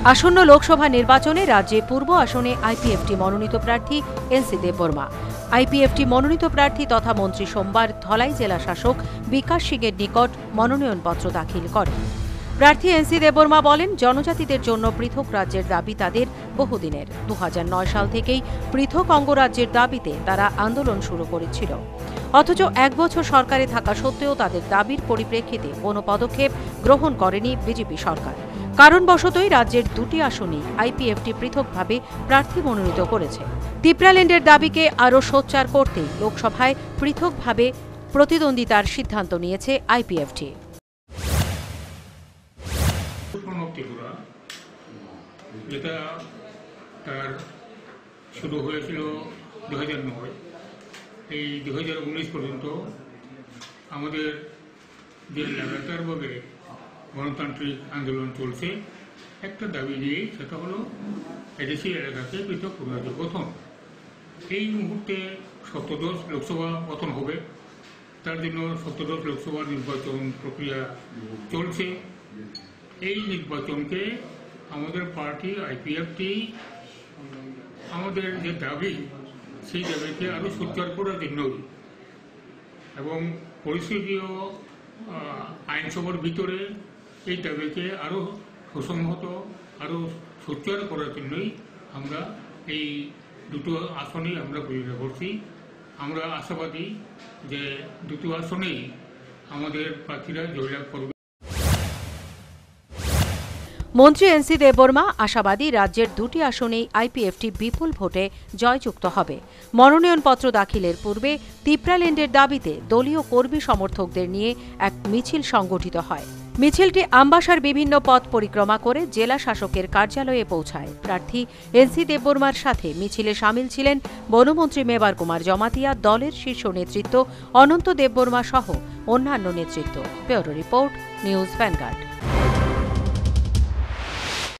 আসন্ন লোকসভা নির্বাচনে রাজ্যে পূর্ব আসনে আইপিএফটি মনোনীত প্রার্থী এনসি দেববর্মা। আইপিএফটি মনোনীত প্রার্থী তথা মন্ত্রী সোমবার ধলাই জেলা শাসক বিকাশ সিংয়ের নিকট মনোনয়নপত্র দাখিল করেন। প্রার্থী এনসি দেববর্মা বলেন, জনজাতিদের জন্য পৃথক রাজ্যের দাবি তাদের বহুদিনের। 2009 সাল থেকেই পৃথক অঙ্গরাজ্যের দাবিতে তারা আন্দোলন শুরু করেছিল। অথচ 1 বছর সরকারে থাকা সত্ত্বেও তাদের দাবির পরিপ্রেক্ষিতে কোনো পদক্ষেপ গ্রহণ করেনি বিজেপি সরকার। কারণবশতই রাজ্যের 2টি আসনেই আইপিএফটি পৃথকভাবে প্রার্থী মনোনীত করেছে। তিপ্রাল্যান্ডের দাবিকে আরও সোচ্চার করতেই লোকসভায় পৃথকভাবে প্রতিদ্বন্দ্বিতার সিদ্ধান্ত নিয়েছে আইপিএফটি। যেটা তার শুরু হয়েছিল 2009, এই 2019 পর্যন্ত আমাদের যে লাগাতারভাবে গণতান্ত্রিক আন্দোলন চলছে একটা দাবি নিয়েই, সেটা হলো এদেশি এলাকাকে পৃথক রাজ্য গঠন। এই মুহূর্তে 17 লোকসভা গঠন হবে, তার জন্য 17 লোকসভা নির্বাচন প্রক্রিয়া চলছে। এই নির্বাচনকে আমাদের পার্টি আইপিএফটি আমাদের যে দাবি, সেই দাবিকে আরও সোচ্চার করার জন্যই এবং পরিস্থিতিও আইনসভার ভিতরে এই দাবিকে আরও সুসংহত, আরও সোচ্চার করার জন্যই আমরা এই দুটো আসনেই আমরা প্রতিযোগিতা করছি। আমরা আশাবাদী যে দুটো আসনেই আমাদের প্রার্থীরা জয়লাভ করবে। মন্ত্রী এনসি দেববর্মা আশাবাদী, রাজ্যের 2টি আসনেই আইপিএফটি বিপুল ভোটে জয়যুক্ত হবে। মনোনয়নপত্র দাখিলের পূর্বে তিপ্রাল্যান্ডের দাবিতে দলীয় কর্মী সমর্থকদের নিয়ে এক মিছিল সংগঠিত হয়। মিছিলটি আমবাসার বিভিন্ন পথ পরিক্রমা করে জেলা শাসকের কার্যালয়ে পৌঁছায়। প্রার্থী এনসি দেববর্মার সাথে মিছিলে সামিল ছিলেন বনমন্ত্রী মেবার কুমার জমাতিয়া, দলের শীর্ষ নেতৃত্ব অনন্ত দেববর্মা সহ অন্যান্য নেতৃত্ব। Bureau report, news vanguard.